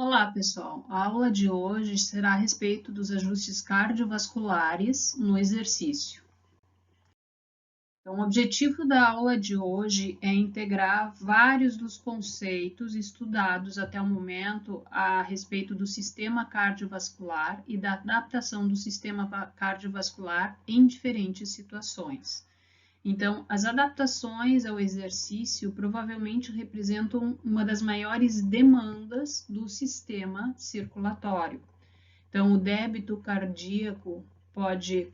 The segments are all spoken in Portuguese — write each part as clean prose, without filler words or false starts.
Olá, pessoal. A aula de hoje será a respeito dos ajustes cardiovasculares no exercício. Então, o objetivo da aula de hoje é integrar vários dos conceitos estudados até o momento a respeito do sistema cardiovascular e da adaptação do sistema cardiovascular em diferentes situações. Então, as adaptações ao exercício provavelmente representam uma das maiores demandas do sistema circulatório. Então, o débito cardíaco pode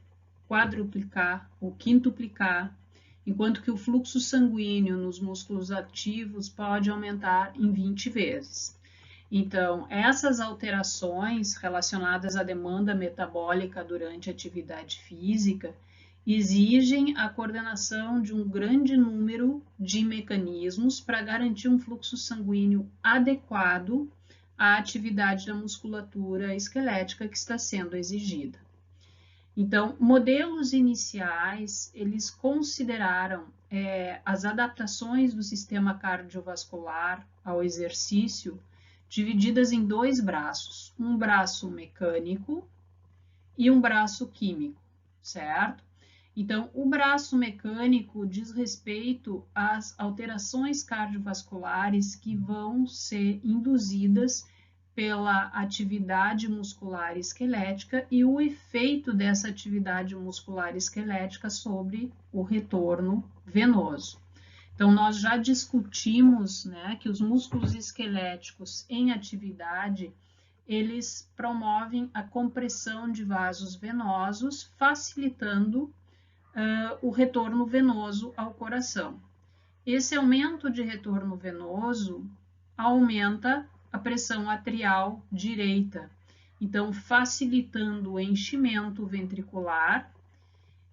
quadruplicar ou quintuplicar, enquanto que o fluxo sanguíneo nos músculos ativos pode aumentar em 20 vezes. Então, essas alterações relacionadas à demanda metabólica durante a atividade física exigem a coordenação de um grande número de mecanismos para garantir um fluxo sanguíneo adequado à atividade da musculatura esquelética que está sendo exigida. Então, modelos iniciais, eles consideraram as adaptações do sistema cardiovascular ao exercício divididas em dois braços, um braço mecânico e um braço químico, certo? Então, o braço mecânico diz respeito às alterações cardiovasculares que vão ser induzidas pela atividade muscular esquelética e o efeito dessa atividade muscular esquelética sobre o retorno venoso. Então, nós já discutimos, né, que os músculos esqueléticos em atividade, eles promovem a compressão de vasos venosos, facilitando o retorno venoso ao coração. Esse aumento de retorno venoso aumenta a pressão atrial direita, então facilitando o enchimento ventricular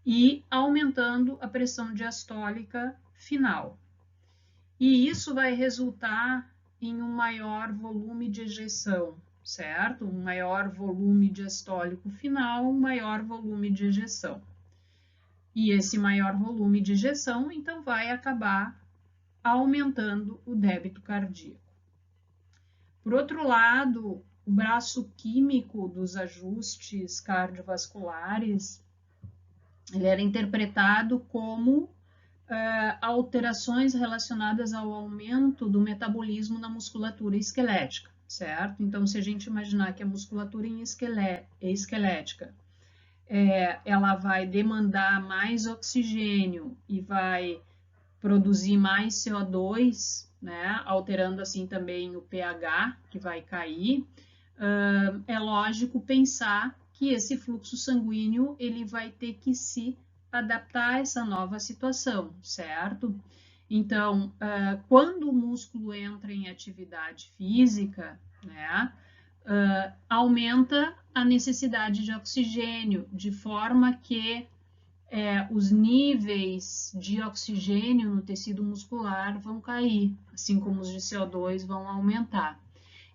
e aumentando a pressão diastólica final. E isso vai resultar em um maior volume de ejeção, certo? Um maior volume diastólico final, um maior volume de ejeção. E esse maior volume de ejeção, então, vai acabar aumentando o débito cardíaco. Por outro lado, o braço químico dos ajustes cardiovasculares, ele era interpretado como alterações relacionadas ao aumento do metabolismo na musculatura esquelética, certo? Então, se a gente imaginar que a musculatura esquelética ela vai demandar mais oxigênio e vai produzir mais CO2, né, alterando assim também o pH, que vai cair, é lógico pensar que esse fluxo sanguíneo ele vai ter que se adaptar a essa nova situação, certo? Então, quando o músculo entra em atividade física, né, aumenta a necessidade de oxigênio, de forma que os níveis de oxigênio no tecido muscular vão cair, assim como os de CO2 vão aumentar.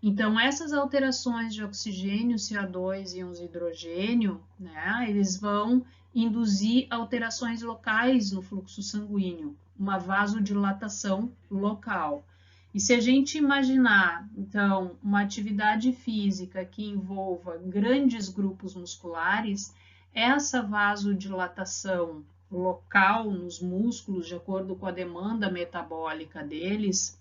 Então, essas alterações de oxigênio, CO2 e íons hidrogênio, né, eles vão induzir alterações locais no fluxo sanguíneo, uma vasodilatação local. E se a gente imaginar, então, uma atividade física que envolva grandes grupos musculares, essa vasodilatação local nos músculos, de acordo com a demanda metabólica deles,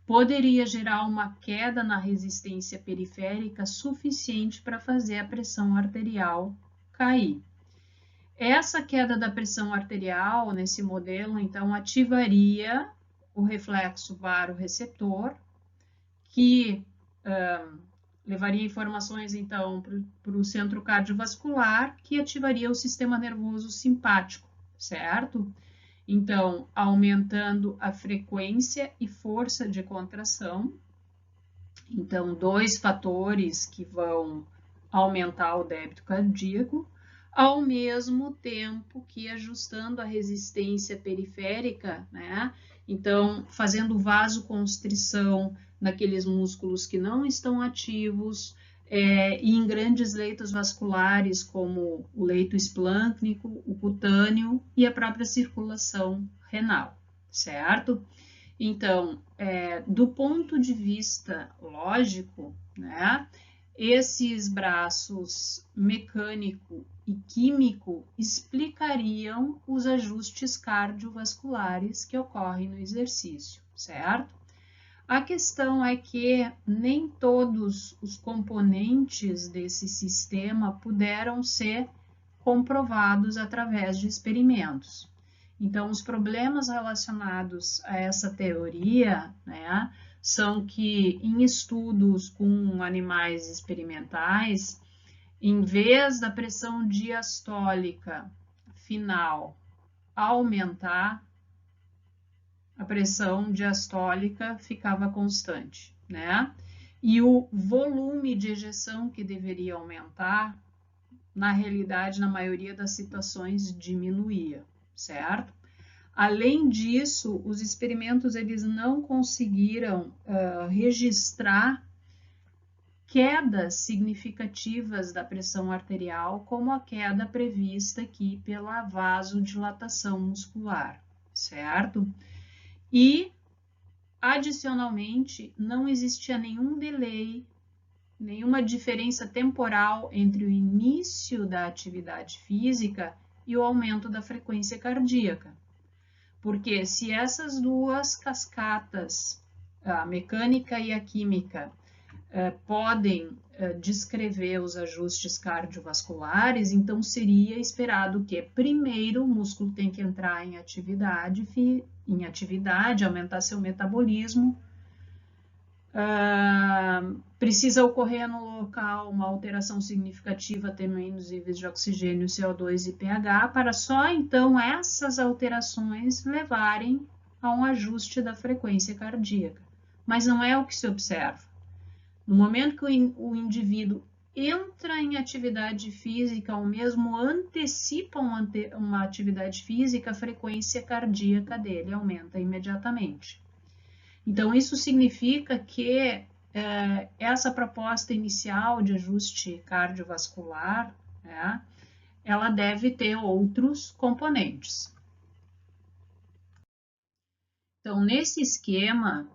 poderia gerar uma queda na resistência periférica suficiente para fazer a pressão arterial cair. Essa queda da pressão arterial, nesse modelo, então, ativaria o reflexo baroreceptor, que levaria informações, então, para o centro cardiovascular, que ativaria o sistema nervoso simpático, certo? Então, aumentando a frequência e força de contração. Então, dois fatores que vão aumentar o débito cardíaco, ao mesmo tempo que ajustando a resistência periférica, né? Então, fazendo vasoconstrição naqueles músculos que não estão ativos, e em grandes leitos vasculares, como o leito esplâncnico, o cutâneo e a própria circulação renal, certo? Então, do ponto de vista lógico, né, esses braços mecânico e químico explicariam os ajustes cardiovasculares que ocorrem no exercício, certo? A questão é que nem todos os componentes desse sistema puderam ser comprovados através de experimentos. Então, os problemas relacionados a essa teoria, né, são que em estudos com animais experimentais, em vez da pressão diastólica final aumentar, a pressão diastólica ficava constante, né? E o volume de ejeção que deveria aumentar, na realidade, na maioria das situações, diminuía, certo? Além disso, os experimentos eles não conseguiram registrar quedas significativas da pressão arterial, como a queda prevista aqui pela vasodilatação muscular, certo? E, adicionalmente, não existia nenhum delay, nenhuma diferença temporal entre o início da atividade física e o aumento da frequência cardíaca. Porque se essas duas cascatas, a mecânica e a química, podem descrever os ajustes cardiovasculares, então seria esperado que primeiro o músculo tem que entrar em atividade, aumentar seu metabolismo, precisa ocorrer no local uma alteração significativa também nos níveis de oxigênio, CO2 e pH, para só então essas alterações levarem a um ajuste da frequência cardíaca. Mas não é o que se observa. No momento que o indivíduo entra em atividade física, ou mesmo antecipa uma atividade física, a frequência cardíaca dele aumenta imediatamente. Então, isso significa que essa proposta inicial de ajuste cardiovascular, né, ela deve ter outros componentes. Então, nesse esquema,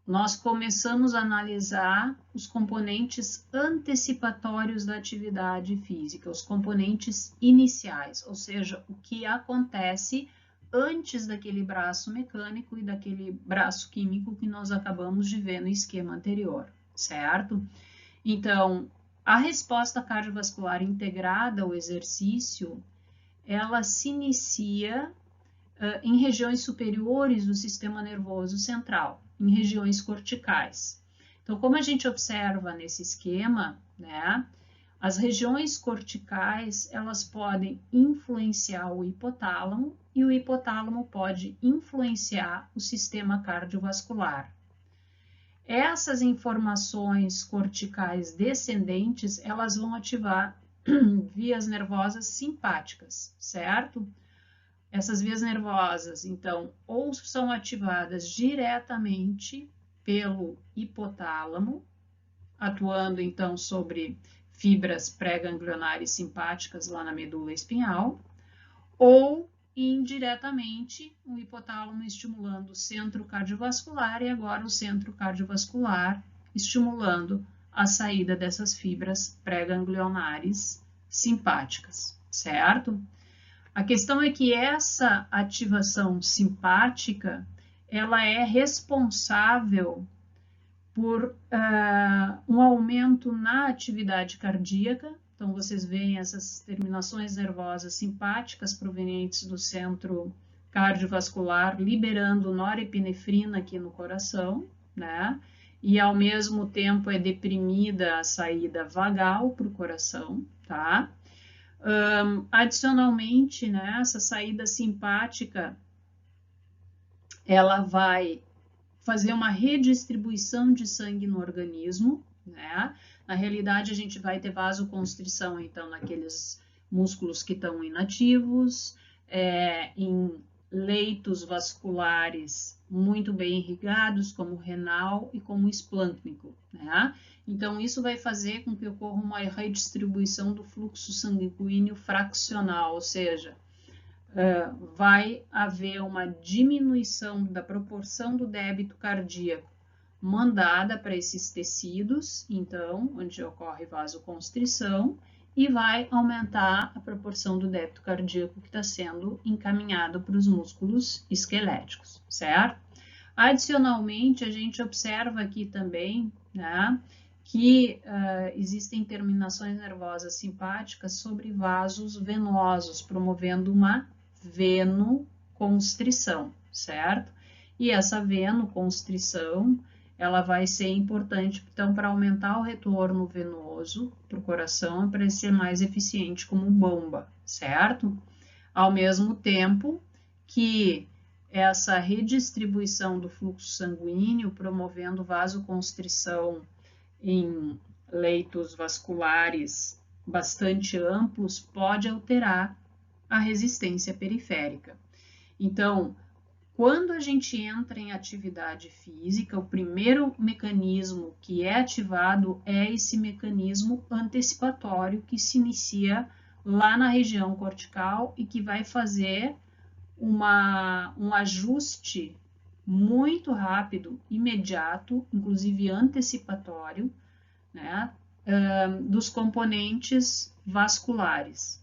nós começamos a analisar os componentes antecipatórios da atividade física, os componentes iniciais, ou seja, o que acontece antes daquele braço mecânico e daquele braço químico que nós acabamos de ver no esquema anterior, certo? Então, a resposta cardiovascular integrada ao exercício, ela se inicia em regiões superiores do sistema nervoso central, em regiões corticais. Então, como a gente observa nesse esquema, né, as regiões corticais, elas podem influenciar o hipotálamo e o hipotálamo pode influenciar o sistema cardiovascular. Essas informações corticais descendentes, elas vão ativar vias nervosas simpáticas, certo? Essas vias nervosas, então, ou são ativadas diretamente pelo hipotálamo, atuando, então, sobre fibras pré-ganglionares simpáticas lá na medula espinhal, ou indiretamente o hipotálamo estimulando o centro cardiovascular e agora o centro cardiovascular estimulando a saída dessas fibras pré-ganglionares simpáticas, certo? A questão é que essa ativação simpática, ela é responsável por um aumento na atividade cardíaca. Então, vocês veem essas terminações nervosas simpáticas provenientes do centro cardiovascular, liberando norepinefrina aqui no coração, né? E, ao mesmo tempo, é deprimida a saída vagal para o coração, tá? Adicionalmente, né, essa saída simpática, ela vai fazer uma redistribuição de sangue no organismo, né? Na realidade, a gente vai ter vasoconstrição, então, naqueles músculos que estão inativos, em leitos vasculares muito bem irrigados, como o renal e como o esplâncnico, né? Então, isso vai fazer com que ocorra uma redistribuição do fluxo sanguíneo fraccional, ou seja, vai haver uma diminuição da proporção do débito cardíaco mandada para esses tecidos, então, onde ocorre vasoconstrição, e vai aumentar a proporção do débito cardíaco que está sendo encaminhado para os músculos esqueléticos, certo? Adicionalmente, a gente observa aqui também, né, que existem terminações nervosas simpáticas sobre vasos venosos, promovendo uma venoconstrição, certo? E essa venoconstrição, ela vai ser importante, então, para aumentar o retorno venoso para o coração, para ele ser mais eficiente como bomba, certo? Ao mesmo tempo que essa redistribuição do fluxo sanguíneo, promovendo vasoconstrição em leitos vasculares bastante amplos, pode alterar a resistência periférica. Então, quando a gente entra em atividade física, o primeiro mecanismo que é ativado é esse mecanismo antecipatório que se inicia lá na região cortical e que vai fazer um ajuste muito rápido, imediato, inclusive antecipatório, né, dos componentes vasculares.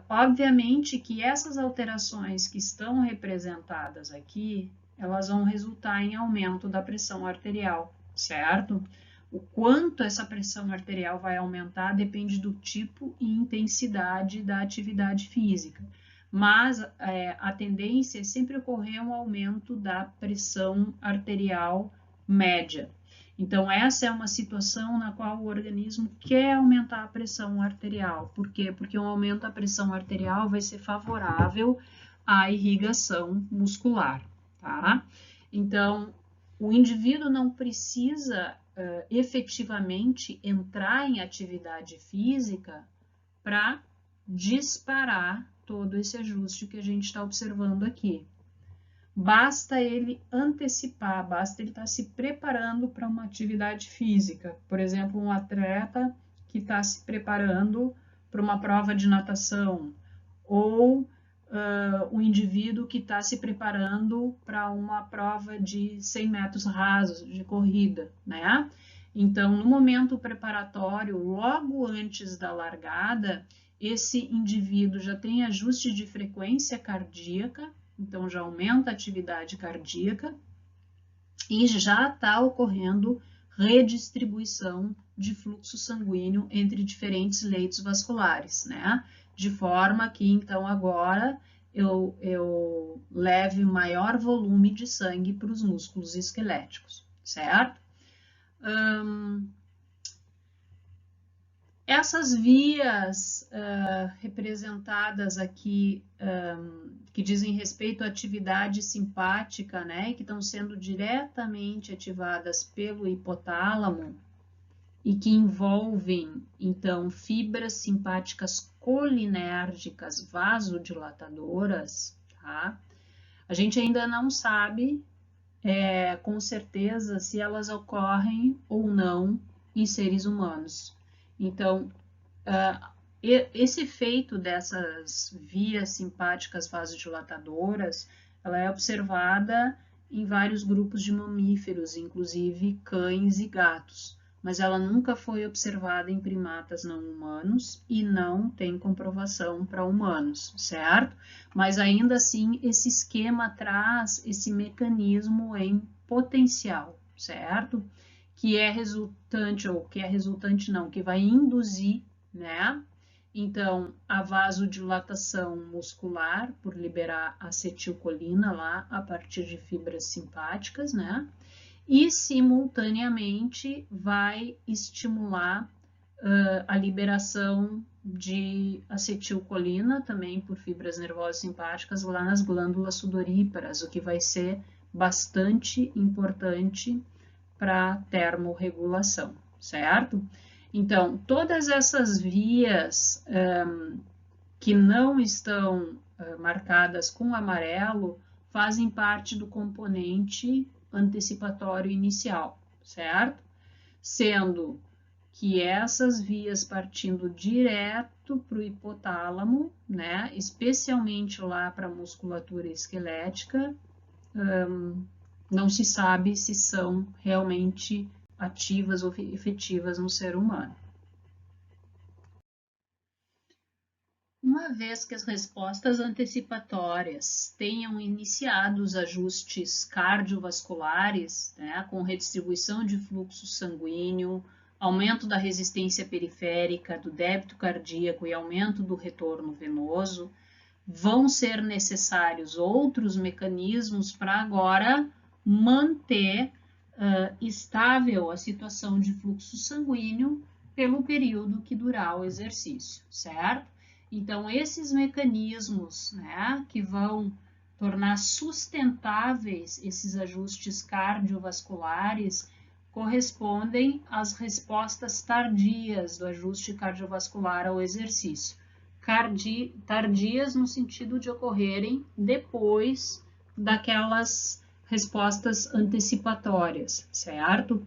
Obviamente que essas alterações que estão representadas aqui, elas vão resultar em aumento da pressão arterial, certo? O quanto essa pressão arterial vai aumentar depende do tipo e intensidade da atividade física, mas a tendência é sempre ocorrer um aumento da pressão arterial média. Então, essa é uma situação na qual o organismo quer aumentar a pressão arterial. Por quê? Porque um aumento da pressão arterial vai ser favorável à irrigação muscular, tá? Então, o indivíduo não precisa efetivamente entrar em atividade física para disparar todo esse ajuste que a gente está observando aqui. Basta ele antecipar, basta ele estar se preparando para uma atividade física. Por exemplo, um atleta que está se preparando para uma prova de natação, ou um indivíduo que está se preparando para uma prova de 100 metros rasos de corrida, né? Então, no momento preparatório, logo antes da largada, esse indivíduo já tem ajuste de frequência cardíaca, então já aumenta a atividade cardíaca e já está ocorrendo redistribuição de fluxo sanguíneo entre diferentes leitos vasculares, né? De forma que, então, agora eu leve maior volume de sangue para os músculos esqueléticos, certo? Essas vias representadas aqui, que dizem respeito à atividade simpática, né, e que estão sendo diretamente ativadas pelo hipotálamo e que envolvem, então, fibras simpáticas colinérgicas vasodilatadoras, tá? A gente ainda não sabe com certeza se elas ocorrem ou não em seres humanos. Então, esse efeito dessas vias simpáticas vasodilatadoras, ela é observada em vários grupos de mamíferos, inclusive cães e gatos, mas ela nunca foi observada em primatas não humanos e não tem comprovação para humanos, certo? Mas ainda assim, esse esquema traz esse mecanismo em potencial, certo? Que é resultante, ou que é resultante não, que vai induzir, né? Então, a vasodilatação muscular, por liberar acetilcolina lá, a partir de fibras simpáticas, né? E, simultaneamente, vai estimular a liberação de acetilcolina, também por fibras nervosas simpáticas, lá nas glândulas sudoríparas, o que vai ser bastante importante para termorregulação, certo? Então, todas essas vias que não estão marcadas com amarelo fazem parte do componente antecipatório inicial, certo? Sendo que essas vias partindo direto para o hipotálamo, né, especialmente lá para a musculatura esquelética, não se sabe se são realmente ativas ou efetivas no ser humano. Uma vez que as respostas antecipatórias tenham iniciado os ajustes cardiovasculares, né, com redistribuição de fluxo sanguíneo, aumento da resistência periférica, do débito cardíaco e aumento do retorno venoso, vão ser necessários outros mecanismos para agora manter estável a situação de fluxo sanguíneo pelo período que durar o exercício, certo? Então, esses mecanismos, né, que vão tornar sustentáveis esses ajustes cardiovasculares correspondem às respostas tardias do ajuste cardiovascular ao exercício. Tardias no sentido de ocorrerem depois daquelas respostas antecipatórias, certo?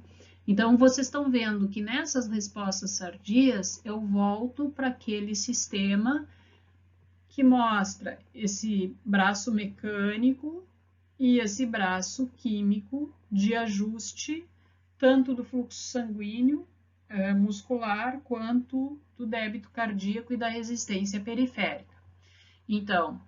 Então, vocês estão vendo que nessas respostas tardias, eu volto para aquele sistema que mostra esse braço mecânico e esse braço químico de ajuste, tanto do fluxo sanguíneo muscular, quanto do débito cardíaco e da resistência periférica. Então,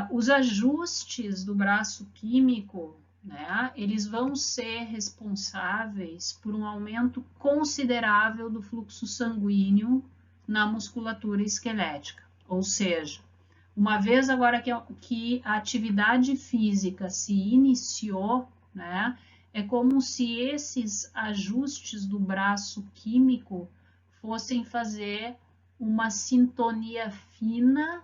os ajustes do braço químico, né, eles vão ser responsáveis por um aumento considerável do fluxo sanguíneo na musculatura esquelética. Ou seja, uma vez agora que a atividade física se iniciou, né, é como se esses ajustes do braço químico fossem fazer uma sintonia fina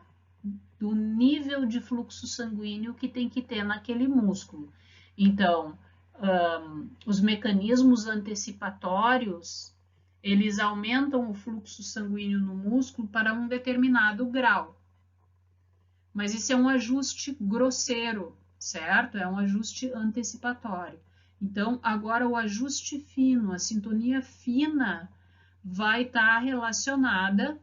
do nível de fluxo sanguíneo que tem que ter naquele músculo. Então, os mecanismos antecipatórios, eles aumentam o fluxo sanguíneo no músculo para um determinado grau. Mas isso é um ajuste grosseiro, certo? É um ajuste antecipatório. Então, agora o ajuste fino, a sintonia fina, vai estar relacionada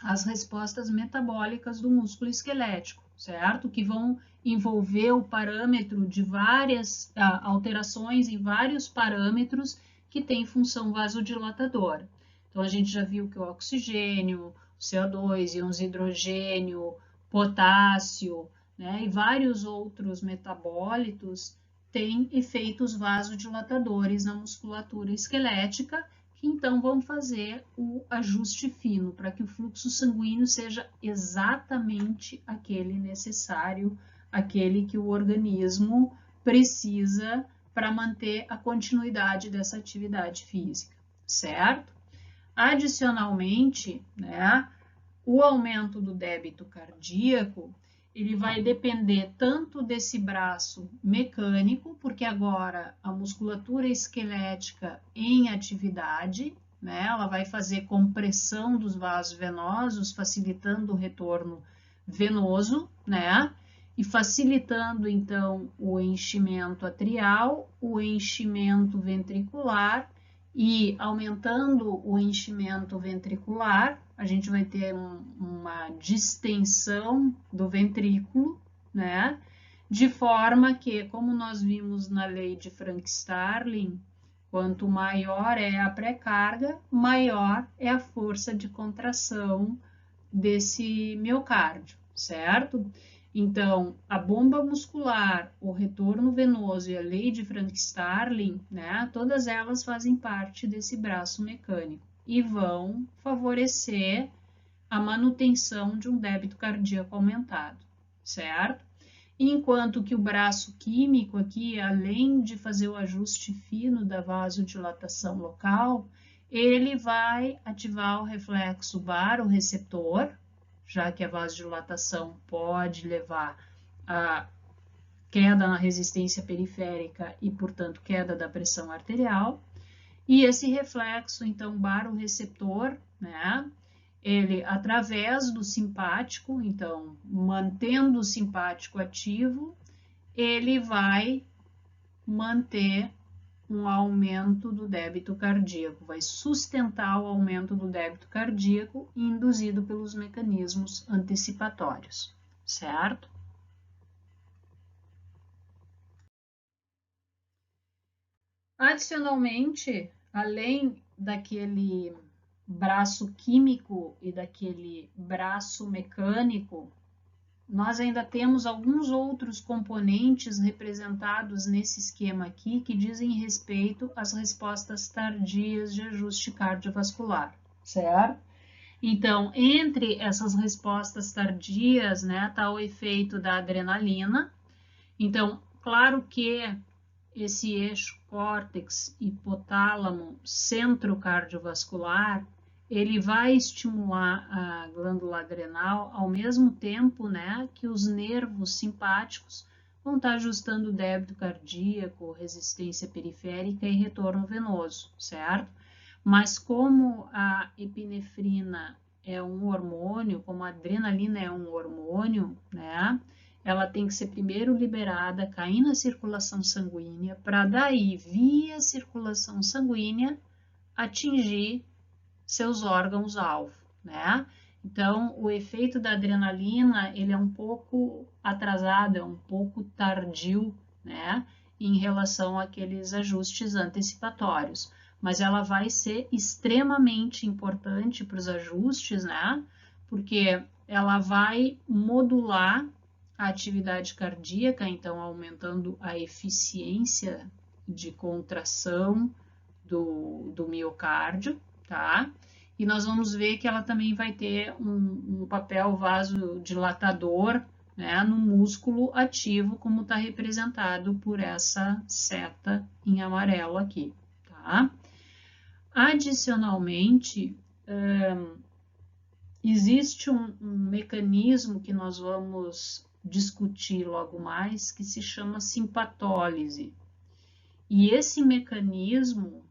às respostas metabólicas do músculo esquelético, certo? Que vão envolver o parâmetro de várias alterações em vários parâmetros que têm função vasodilatadora. Então, a gente já viu que o oxigênio, o CO2, íons de hidrogênio, potássio, né, e vários outros metabólitos têm efeitos vasodilatadores na musculatura esquelética, que então vão fazer o ajuste fino para que o fluxo sanguíneo seja exatamente aquele necessário, aquele que o organismo precisa para manter a continuidade dessa atividade física, certo? Adicionalmente, né, o aumento do débito cardíaco, ele vai depender tanto desse braço mecânico, porque agora a musculatura esquelética em atividade, né, ela vai fazer compressão dos vasos venosos, facilitando o retorno venoso, né, e facilitando então o enchimento atrial, o enchimento ventricular, e aumentando o enchimento ventricular, a gente vai ter uma distensão do ventrículo, né? De forma que, como nós vimos na lei de Frank-Starling, quanto maior é a pré-carga, maior é a força de contração desse miocárdio, certo? Então, a bomba muscular, o retorno venoso e a lei de Frank-Starling, né, todas elas fazem parte desse braço mecânico e vão favorecer a manutenção de um débito cardíaco aumentado, certo? Enquanto que o braço químico aqui, além de fazer o ajuste fino da vasodilatação local, ele vai ativar o reflexo baroreceptor, já que a vasodilatação pode levar a queda na resistência periférica e, portanto, queda da pressão arterial. E esse reflexo, então, baroreceptor, né, ele, através do simpático, então, mantendo o simpático ativo, ele vai manter um aumento do débito cardíaco, vai sustentar o aumento do débito cardíaco induzido pelos mecanismos antecipatórios, certo? Adicionalmente, além daquele braço químico e daquele braço mecânico, nós ainda temos alguns outros componentes representados nesse esquema aqui que dizem respeito às respostas tardias de ajuste cardiovascular, certo? Então, entre essas respostas tardias, né, está o efeito da adrenalina. Então, claro que esse eixo córtex hipotálamo centro cardiovascular, ele vai estimular a glândula adrenal ao mesmo tempo, né, que os nervos simpáticos vão estar ajustando o débito cardíaco, resistência periférica e retorno venoso, certo? Mas como a epinefrina é um hormônio, como a adrenalina é um hormônio, né, ela tem que ser primeiro liberada, cair na circulação sanguínea, para daí, via circulação sanguínea, atingir seus órgãos-alvo, né? Então, o efeito da adrenalina, ele é um pouco atrasado, é um pouco tardio, né? Em relação àqueles ajustes antecipatórios. Mas ela vai ser extremamente importante para os ajustes, né? Porque ela vai modular a atividade cardíaca, então aumentando a eficiência de contração do miocárdio, tá? E nós vamos ver que ela também vai ter um papel vasodilatador, né, no músculo ativo, como está representado por essa seta em amarelo aqui, tá? Adicionalmente, existe um mecanismo que nós vamos discutir logo mais, que se chama simpatólise. E esse mecanismo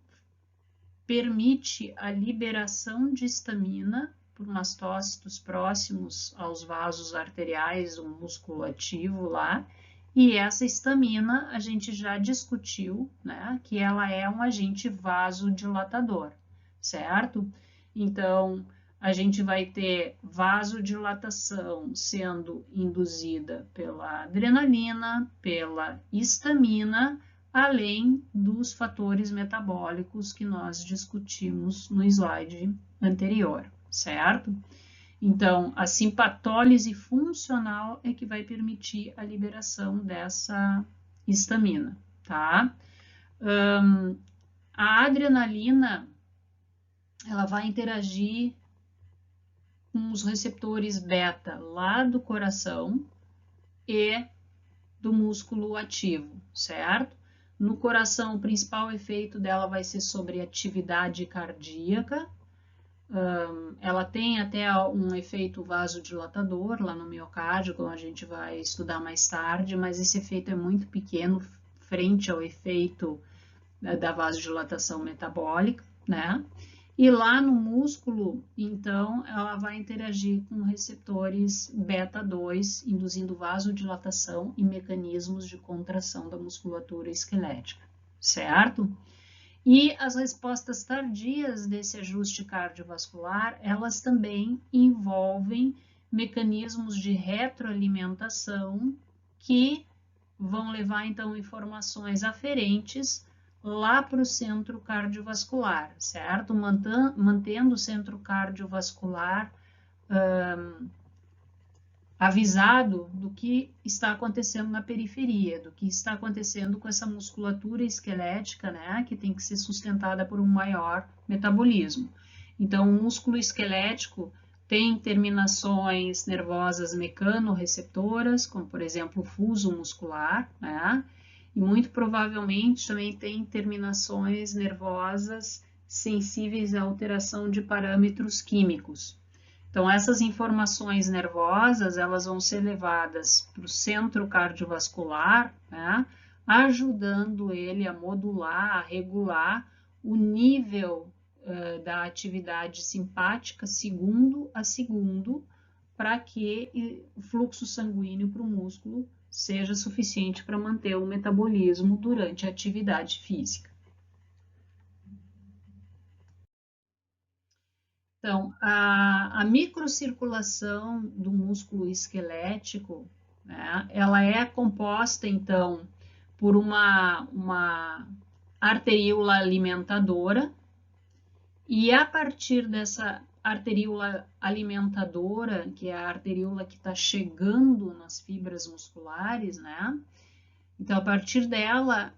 permite a liberação de histamina por mastócitos próximos aos vasos arteriais, o músculo ativo lá, e essa histamina a gente já discutiu, né, que ela é um agente vasodilatador, certo? Então, a gente vai ter vasodilatação sendo induzida pela adrenalina, pela histamina, além dos fatores metabólicos que nós discutimos no slide anterior, certo? Então, a simpatólise funcional é que vai permitir a liberação dessa histamina, tá? A adrenalina, ela vai interagir com os receptores beta lá do coração e do músculo ativo, certo? No coração, o principal efeito dela vai ser sobre atividade cardíaca. Ela tem até um efeito vasodilatador lá no miocárdio, como a gente vai estudar mais tarde, mas esse efeito é muito pequeno frente ao efeito da vasodilatação metabólica, né? E lá no músculo, então, ela vai interagir com receptores beta-2, induzindo vasodilatação e mecanismos de contração da musculatura esquelética, certo? E as respostas tardias desse ajuste cardiovascular, elas também envolvem mecanismos de retroalimentação que vão levar, então, informações aferentes lá para o centro cardiovascular, certo? Mantendo o centro cardiovascular avisado do que está acontecendo na periferia, do que está acontecendo com essa musculatura esquelética, né, que tem que ser sustentada por um maior metabolismo. Então, o músculo esquelético tem terminações nervosas mecanorreceptoras, como, por exemplo, o fuso muscular, né, e muito provavelmente também tem terminações nervosas sensíveis à alteração de parâmetros químicos. Então, essas informações nervosas, elas vão ser levadas para o centro cardiovascular, né, ajudando ele a modular, a regular o nível da atividade simpática segundo a segundo, para que o fluxo sanguíneo para o músculo seja suficiente para manter o metabolismo durante a atividade física, Então, a microcirculação do músculo esquelético, né, ela é composta, então, por uma arteríola alimentadora, e a partir dessa arteríola alimentadora, que é a arteríola que está chegando nas fibras musculares, né? Então, a partir dela,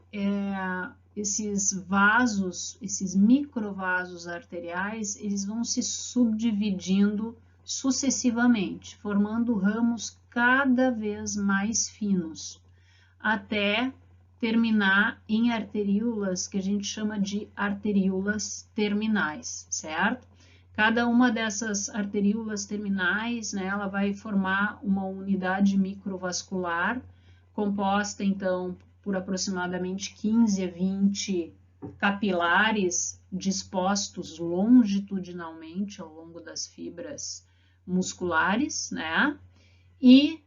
esses vasos, esses microvasos arteriais, eles vão se subdividindo sucessivamente, formando ramos cada vez mais finos, até terminar em arteríolas que a gente chama de arteríolas terminais, certo? Cada uma dessas arteríolas terminais, né, ela vai formar uma unidade microvascular, composta, então, por aproximadamente 15 a 20 capilares dispostos longitudinalmente ao longo das fibras musculares, né? E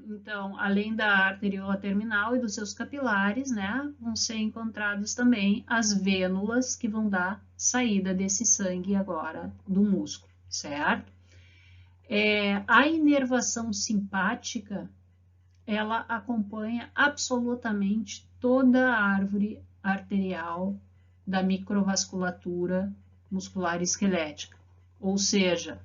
então, além da arteríola terminal e dos seus capilares, né, vão ser encontrados também as vênulas que vão dar saída desse sangue agora do músculo, certo? A inervação simpática, ela acompanha absolutamente toda a árvore arterial da microvasculatura muscular esquelética, ou seja,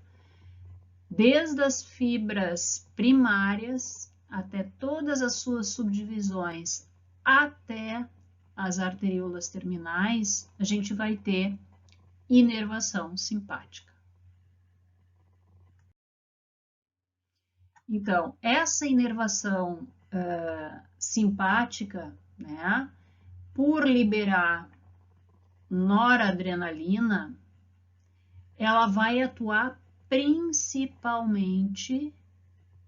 desde as fibras primárias até todas as suas subdivisões, até as arteríolas terminais, a gente vai ter inervação simpática. Então, essa inervação simpática, né, por liberar noradrenalina, ela vai atuar principalmente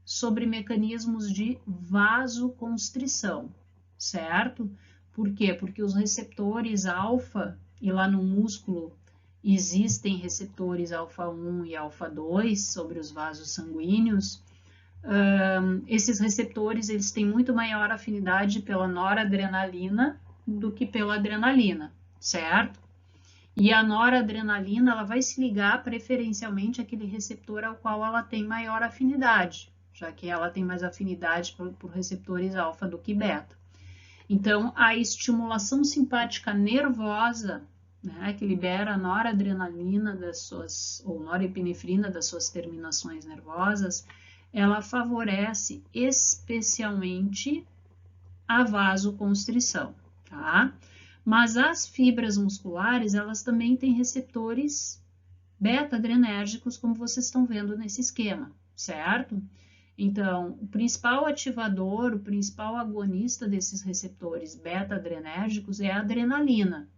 sobre mecanismos de vasoconstrição, certo? Por quê? Porque os receptores alfa, e lá no músculo existem receptores alfa 1 e alfa 2 sobre os vasos sanguíneos, esses receptores eles têm muito maior afinidade pela noradrenalina do que pela adrenalina, certo? E a noradrenalina ela vai se ligar preferencialmente àquele receptor ao qual ela tem maior afinidade, já que ela tem mais afinidade por receptores alfa do que beta. Então, a estimulação simpática nervosa, né, que libera a noradrenalina das suas, ou norepinefrina das suas terminações nervosas, ela favorece especialmente a vasoconstrição, tá? Mas as fibras musculares, elas também têm receptores beta-adrenérgicos, como vocês estão vendo nesse esquema, certo? Então, o principal ativador, o principal agonista desses receptores beta-adrenérgicos é a adrenalina,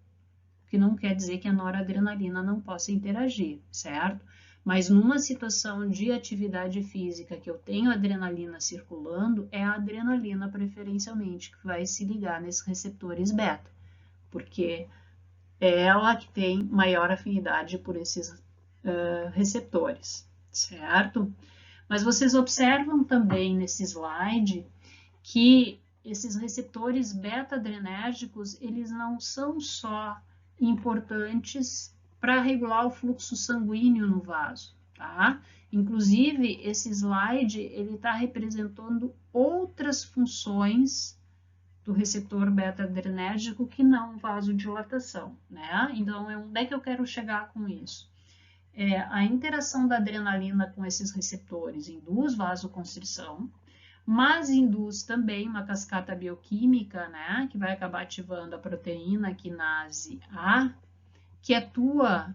que não quer dizer que a noradrenalina não possa interagir, certo? Mas numa situação de atividade física que eu tenho adrenalina circulando, é a adrenalina preferencialmente que vai se ligar nesses receptores beta, porque é ela que tem maior afinidade por esses receptores, certo? Mas vocês observam também nesse slide que esses receptores beta-adrenérgicos, eles não são só importantes para regular o fluxo sanguíneo no vaso, tá? Inclusive, esse slide, ele está representando outras funções do receptor beta-adrenérgico que não vasodilatação, né? Então, onde é que eu quero chegar com isso? A interação da adrenalina com esses receptores induz vasoconstrição, mas induz também uma cascata bioquímica, né, que vai acabar ativando a proteína quinase A, que atua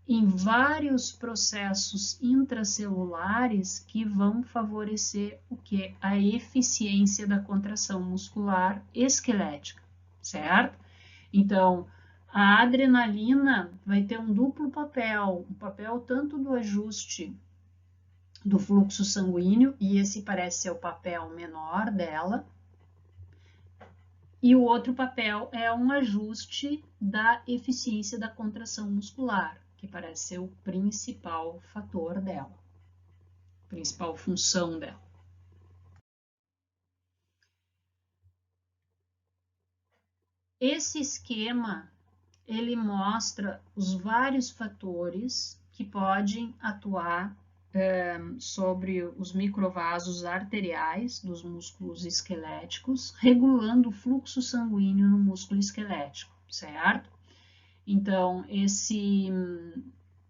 em vários processos intracelulares que vão favorecer o que? A eficiência da contração muscular esquelética, certo? Então, a adrenalina vai ter um duplo papel, um papel tanto do ajuste do fluxo sanguíneo, e esse parece ser o papel menor dela, e o outro papel é um ajuste da eficiência da contração muscular, que parece ser o principal fator dela, principal função dela. Esse esquema ele mostra os vários fatores que podem atuar sobre os microvasos arteriais dos músculos esqueléticos, regulando o fluxo sanguíneo no músculo esquelético, certo? Então, esse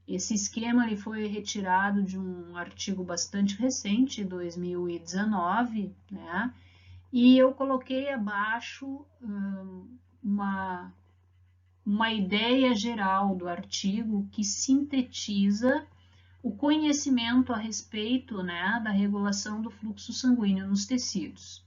esquema ele foi retirado de um artigo bastante recente, 2019, né? E eu coloquei abaixo uma ideia geral do artigo que sintetiza o conhecimento a respeito, né, da regulação do fluxo sanguíneo nos tecidos.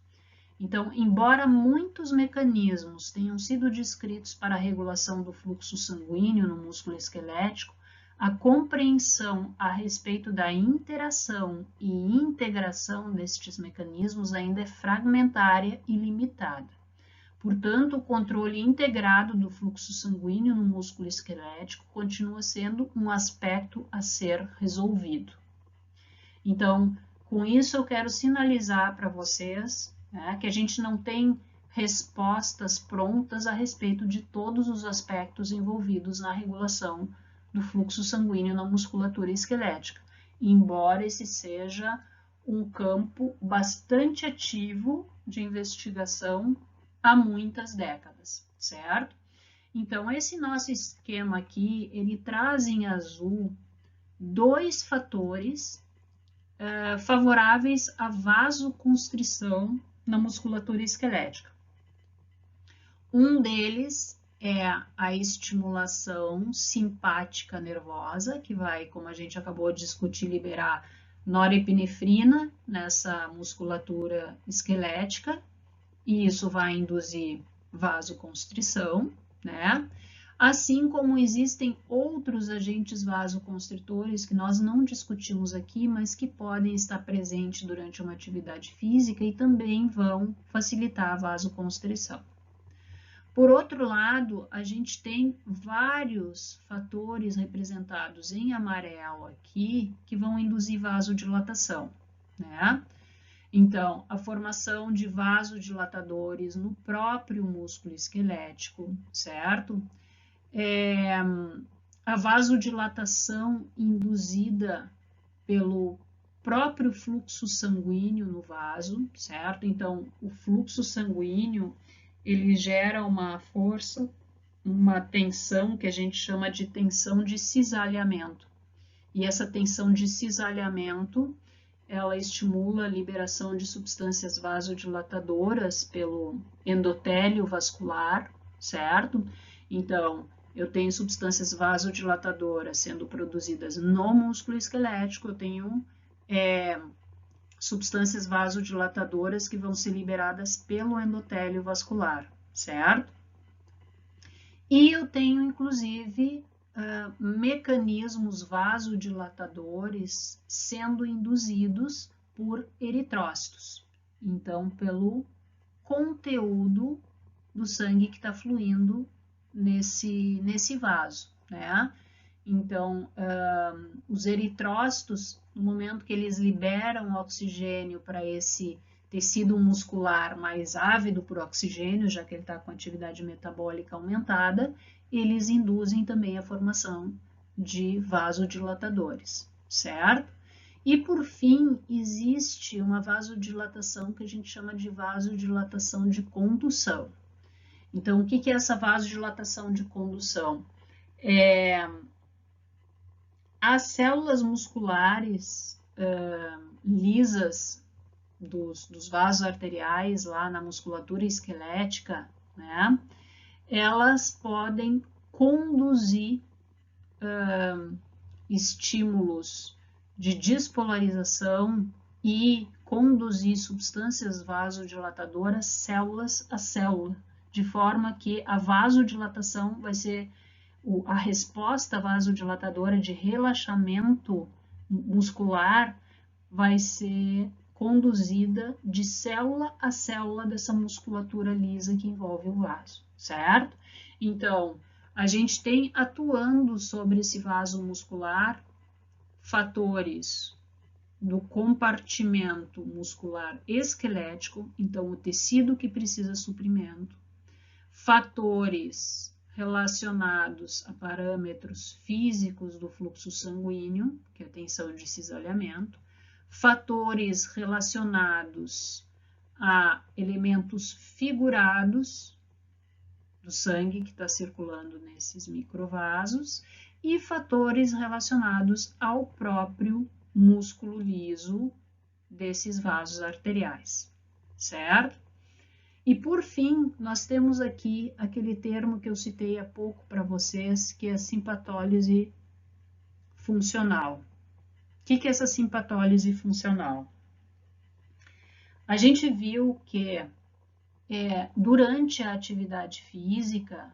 Então, embora muitos mecanismos tenham sido descritos para a regulação do fluxo sanguíneo no músculo esquelético, a compreensão a respeito da interação e integração destes mecanismos ainda é fragmentária e limitada. Portanto, o controle integrado do fluxo sanguíneo no músculo esquelético continua sendo um aspecto a ser resolvido. Então, com isso eu quero sinalizar para vocês, né, que a gente não tem respostas prontas a respeito de todos os aspectos envolvidos na regulação do fluxo sanguíneo na musculatura esquelética, embora esse seja um campo bastante ativo de investigação há muitas décadas, certo? Então, esse nosso esquema aqui, ele traz em azul dois fatores favoráveis à vasoconstrição na musculatura esquelética. Um deles é a estimulação simpática nervosa, que vai, como a gente acabou de discutir, liberar norepinefrina nessa musculatura esquelética, e isso vai induzir vasoconstrição, né? Assim como existem outros agentes vasoconstritores que nós não discutimos aqui, mas que podem estar presentes durante uma atividade física e também vão facilitar a vasoconstrição. Por outro lado, a gente tem vários fatores representados em amarelo aqui que vão induzir vasodilatação, né? Então, a formação de vasodilatadores no próprio músculo esquelético, certo? A vasodilatação induzida pelo próprio fluxo sanguíneo no vaso, certo? Então, o fluxo sanguíneo, ele gera uma força, uma tensão que a gente chama de tensão de cisalhamento. E essa tensão de cisalhamento, ela estimula a liberação de substâncias vasodilatadoras pelo endotélio vascular, certo? Então, eu tenho substâncias vasodilatadoras sendo produzidas no músculo esquelético, eu tenho substâncias vasodilatadoras que vão ser liberadas pelo endotélio vascular, certo? E eu tenho, inclusive, mecanismos vasodilatadores sendo induzidos por eritrócitos. Então, pelo conteúdo do sangue que está fluindo nesse vaso, né? Então, os eritrócitos, no momento que eles liberam oxigênio para esse tecido muscular mais ávido por oxigênio, já que ele está com atividade metabólica aumentada, eles induzem também a formação de vasodilatadores, certo? E, por fim, existe uma vasodilatação que a gente chama de vasodilatação de condução. Então, o que é essa vasodilatação de condução? As células musculares lisas dos vasos arteriais lá na musculatura esquelética, né? Elas podem conduzir estímulos de despolarização e conduzir substâncias vasodilatadoras células a célula, de forma que a vasodilatação vai ser a resposta vasodilatadora de relaxamento muscular vai ser conduzida de célula a célula dessa musculatura lisa que envolve o vaso, certo? Então, a gente tem atuando sobre esse vaso muscular fatores do compartimento muscular esquelético, então o tecido que precisa suprimento, fatores relacionados a parâmetros físicos do fluxo sanguíneo, que é a tensão de cisalhamento, fatores relacionados a elementos figurados do sangue que está circulando nesses microvasos e fatores relacionados ao próprio músculo liso desses vasos arteriais, certo? E por fim, nós temos aqui aquele termo que eu citei há pouco para vocês, que é a simpatólise funcional. O que é essa simpatólise funcional? A gente viu que durante a atividade física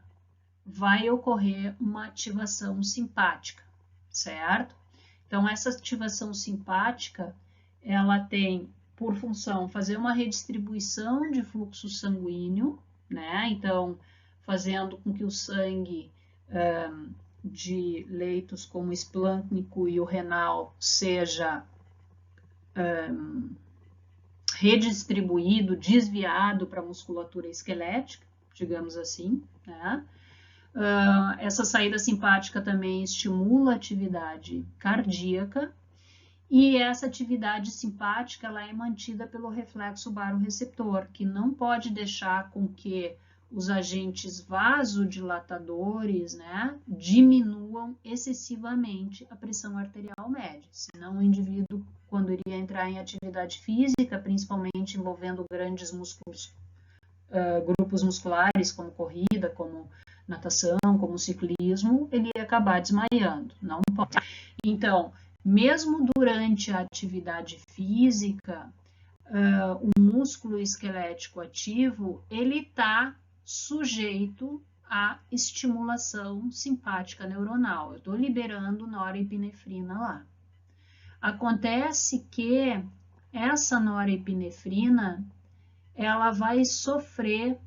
vai ocorrer uma ativação simpática, certo? Então, essa ativação simpática, ela tem por função fazer uma redistribuição de fluxo sanguíneo, né? Então, fazendo com que o sangue de leitos como o esplâncnico e o renal seja redistribuído, desviado para a musculatura esquelética, digamos assim, né? Essa saída simpática também estimula a atividade cardíaca e essa atividade simpática ela é mantida pelo reflexo barorreceptor, que não pode deixar com que os agentes vasodilatadores, né, diminuam excessivamente a pressão arterial média, senão o indivíduo, quando iria entrar em atividade física, principalmente envolvendo grandes músculos, grupos musculares, como corrida, como natação, como ciclismo, ele ia acabar desmaiando, não pode. Então, mesmo durante a atividade física, o músculo esquelético ativo, ele está sujeito à estimulação simpática neuronal. Eu estou liberando norepinefrina lá. Acontece que essa norepinefrina, ela vai sofrer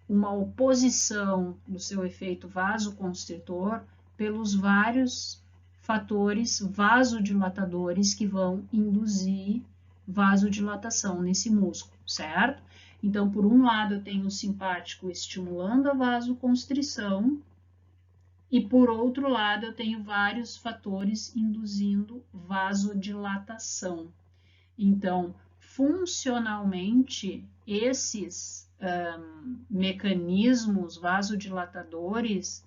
uma oposição no seu efeito vasoconstritor pelos vários fatores vasodilatadores que vão induzir vasodilatação nesse músculo, certo? Então, por um lado, eu tenho o simpático estimulando a vasoconstrição e, por outro lado, eu tenho vários fatores induzindo vasodilatação. Então, funcionalmente, esses mecanismos vasodilatadores,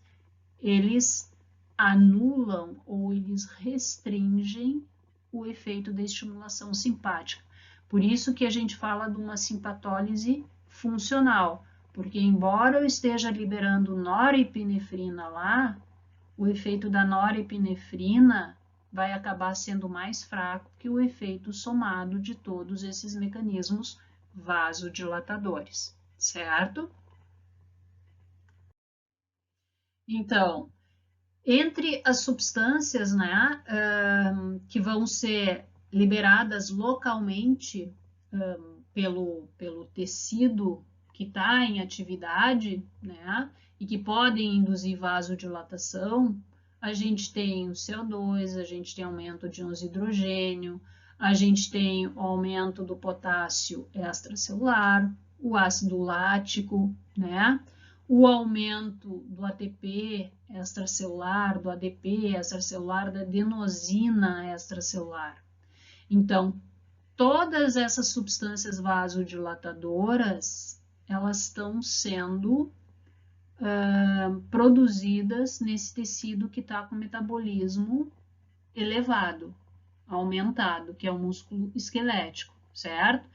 eles anulam ou eles restringem o efeito da estimulação simpática. Por isso que a gente fala de uma simpatólise funcional, porque embora eu esteja liberando norepinefrina lá, o efeito da norepinefrina vai acabar sendo mais fraco que o efeito somado de todos esses mecanismos vasodilatadores, certo? Então, entre as substâncias, né, que vão ser liberadas localmente pelo tecido que está em atividade, né, e que podem induzir vasodilatação, a gente tem o CO2, a gente tem aumento de íons de hidrogênio, a gente tem o aumento do potássio extracelular, o ácido lático, né? O aumento do ATP extracelular, do ADP extracelular, da adenosina extracelular. Então, todas essas substâncias vasodilatadoras, elas estão sendo produzidas nesse tecido que está com metabolismo elevado, aumentado, que é o músculo esquelético, certo?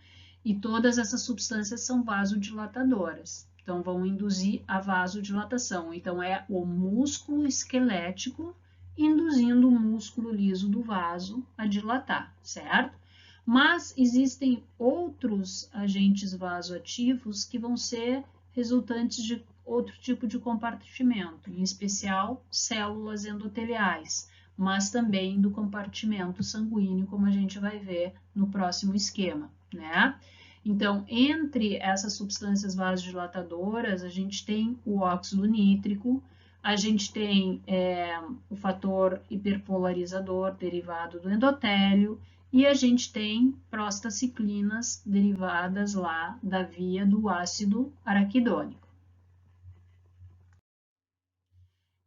E todas essas substâncias são vasodilatadoras, então vão induzir a vasodilatação. Então, é o músculo esquelético induzindo o músculo liso do vaso a dilatar, certo? Mas existem outros agentes vasoativos que vão ser resultantes de outro tipo de compartimento, em especial células endoteliais, mas também do compartimento sanguíneo, como a gente vai ver no próximo esquema, né? Então, entre essas substâncias vasodilatadoras, a gente tem o óxido nítrico, a gente tem o fator hiperpolarizador derivado do endotélio e a gente tem prostaciclinas derivadas lá da via do ácido araquidônico.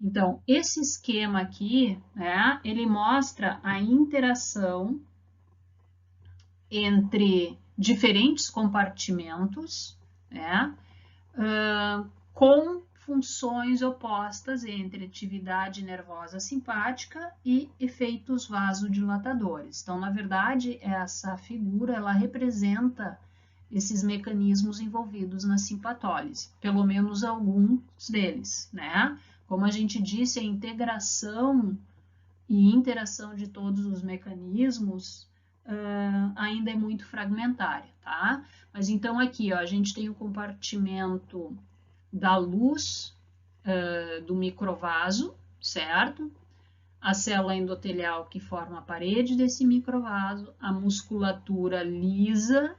Então, esse esquema aqui, né, ele mostra a interação entre diferentes compartimentos, né, com funções opostas entre atividade nervosa simpática e efeitos vasodilatadores. Então, na verdade, essa figura ela representa esses mecanismos envolvidos na simpatólise, pelo menos alguns deles, né? Como a gente disse, a integração e interação de todos os mecanismos ainda é muito fragmentária, tá? Mas então aqui, ó, a gente tem o compartimento da luz do microvaso, certo? A célula endotelial que forma a parede desse microvaso, a musculatura lisa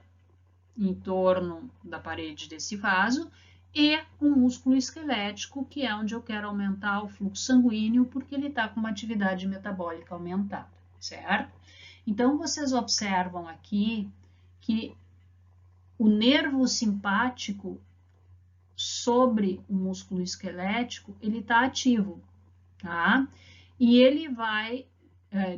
em torno da parede desse vaso e o músculo esquelético, que é onde eu quero aumentar o fluxo sanguíneo, porque ele está com uma atividade metabólica aumentada, certo? Então, vocês observam aqui que o nervo simpático sobre o músculo esquelético, ele está ativo, tá? E ele vai,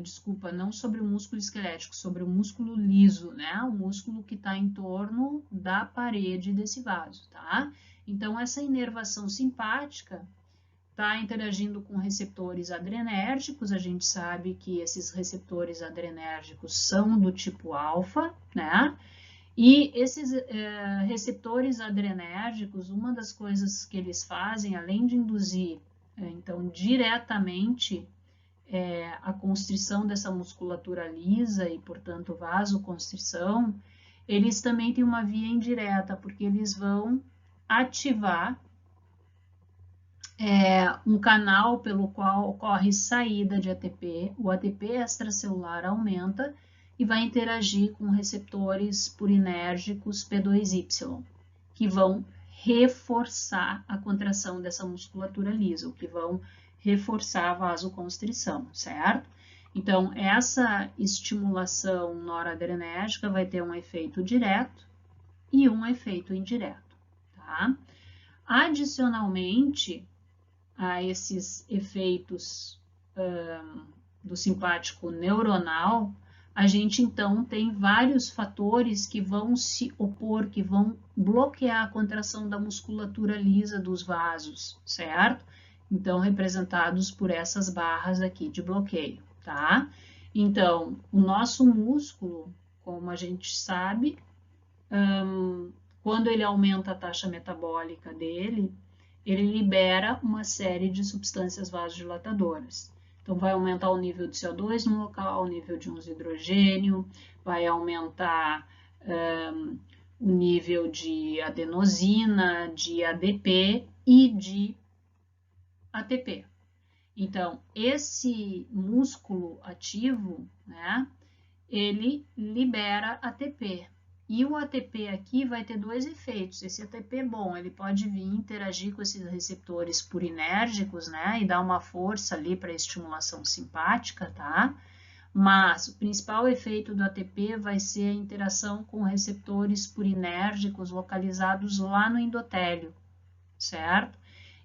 desculpa, não sobre o músculo esquelético, sobre o músculo liso, né? O músculo que está em torno da parede desse vaso, tá? Então, essa inervação simpática está interagindo com receptores adrenérgicos. A gente sabe que esses receptores adrenérgicos são do tipo alfa, né? E esses receptores adrenérgicos, uma das coisas que eles fazem, além de induzir, então, diretamente a constrição dessa musculatura lisa e, portanto, vasoconstrição, eles também têm uma via indireta, porque eles vão ativar um canal pelo qual ocorre saída de ATP, o ATP extracelular aumenta e vai interagir com receptores purinérgicos P2Y, que vão reforçar a contração dessa musculatura lisa, que vão reforçar a vasoconstrição, certo? Então, essa estimulação noradrenérgica vai ter um efeito direto e um efeito indireto, tá? Adicionalmente a esses efeitos do simpático neuronal, a gente então tem vários fatores que vão se opor, que vão bloquear a contração da musculatura lisa dos vasos, certo? Então, representados por essas barras aqui de bloqueio, tá? Então, o nosso músculo, como a gente sabe, quando ele aumenta a taxa metabólica dele, ele libera uma série de substâncias vasodilatadoras. Então, vai aumentar o nível de CO2 no local, o nível de íons hidrogênio, vai aumentar o nível de adenosina, de ADP e de ATP. Então, esse músculo ativo, né, ele libera ATP. E o ATP aqui vai ter dois efeitos. Esse ATP bom, ele pode vir interagir com esses receptores purinérgicos, né, e dar uma força ali para a estimulação simpática, tá? Mas o principal efeito do ATP vai ser a interação com receptores purinérgicos localizados lá no endotélio, certo?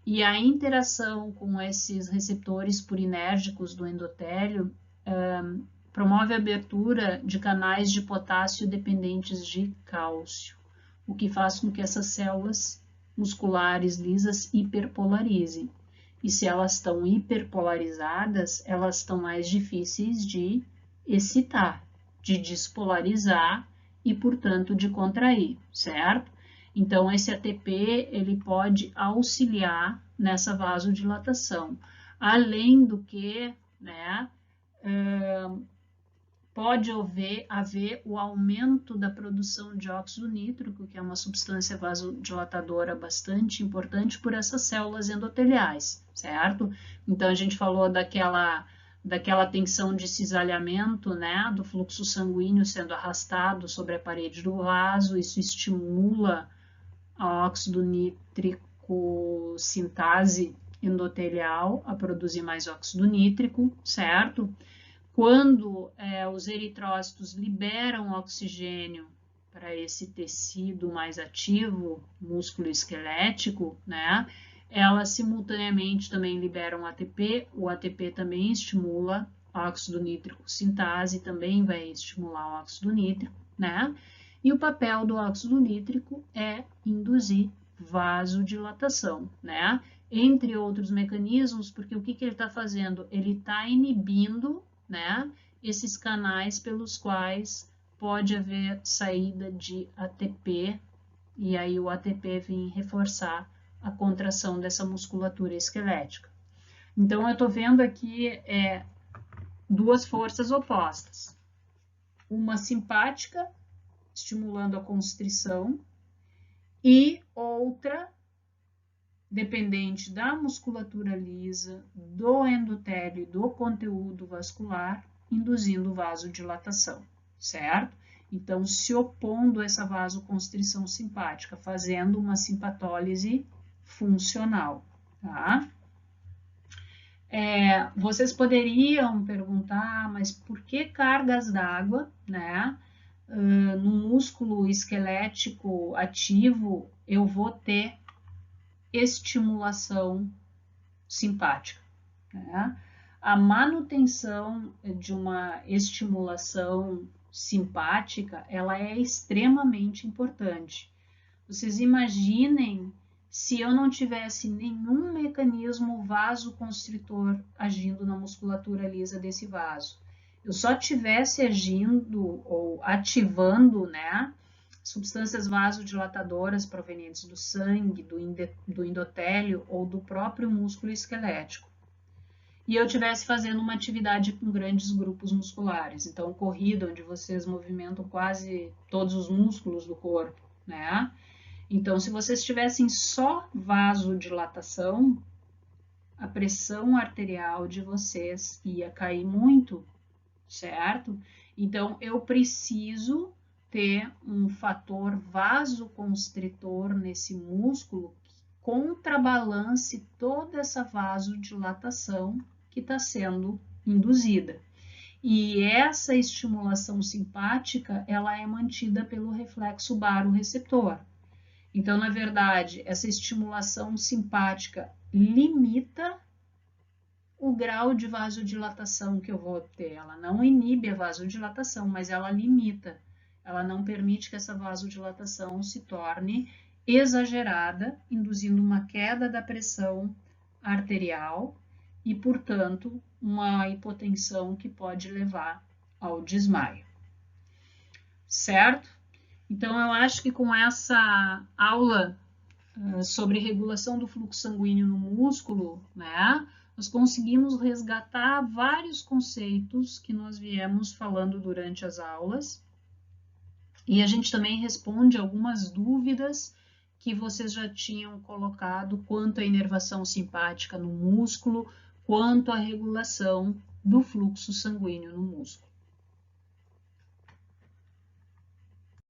E a interação com esses receptores purinérgicos do endotélio promove a abertura de canais de potássio dependentes de cálcio, o que faz com que essas células musculares lisas hiperpolarizem. E se elas estão hiperpolarizadas, elas estão mais difíceis de excitar, de despolarizar e, portanto, de contrair, certo? Então, esse ATP ele pode auxiliar nessa vasodilatação, além do que, né, pode haver o aumento da produção de óxido nítrico, que é uma substância vasodilatadora bastante importante por essas células endoteliais, certo? Então, a gente falou daquela tensão de cisalhamento, né, do fluxo sanguíneo sendo arrastado sobre a parede do vaso, isso estimula a óxido nítrico sintase endotelial a produzir mais óxido nítrico, certo? Quando os eritrócitos liberam oxigênio para esse tecido mais ativo, músculo esquelético, né, elas simultaneamente também liberam ATP, o ATP também estimula óxido nítrico sintase, também vai estimular o óxido nítrico, né? E o papel do óxido nítrico é induzir vasodilatação, né? Entre outros mecanismos, porque o que ele está fazendo? Ele está inibindo, né, esses canais pelos quais pode haver saída de ATP, e aí o ATP vem reforçar a contração dessa musculatura esquelética. Então, eu estou vendo aqui duas forças opostas. Uma simpática, estimulando a constrição, e outra dependente da musculatura lisa, do endotélio e do conteúdo vascular, induzindo vasodilatação, certo? Então, se opondo a essa vasoconstrição simpática, fazendo uma simpatólise funcional, tá? Vocês poderiam perguntar, mas por que cargas d'água, né? No músculo esquelético ativo, eu vou ter estimulação simpática, né? A manutenção de uma estimulação simpática, ela é extremamente importante. Vocês imaginem se eu não tivesse nenhum mecanismo vasoconstritor agindo na musculatura lisa desse vaso. Eu só tivesse agindo ou ativando, né, substâncias vasodilatadoras provenientes do sangue, do endotélio ou do próprio músculo esquelético. E eu estivesse fazendo uma atividade com grandes grupos musculares. Então, corrida, onde vocês movimentam quase todos os músculos do corpo, né? Então, se vocês tivessem só vasodilatação, a pressão arterial de vocês ia cair muito, certo? Então, eu preciso ter um fator vasoconstritor nesse músculo que contrabalance toda essa vasodilatação que está sendo induzida. E essa estimulação simpática, ela é mantida pelo reflexo baroreceptor. Então, na verdade, essa estimulação simpática limita o grau de vasodilatação que eu vou ter. Ela não inibe a vasodilatação, mas ela limita. Ela não permite que essa vasodilatação se torne exagerada, induzindo uma queda da pressão arterial e, portanto, uma hipotensão que pode levar ao desmaio. Certo? Então, eu acho que com essa aula sobre regulação do fluxo sanguíneo no músculo, né, nós conseguimos resgatar vários conceitos que nós viemos falando durante as aulas. E a gente também responde algumas dúvidas que vocês já tinham colocado quanto à inervação simpática no músculo, quanto à regulação do fluxo sanguíneo no músculo.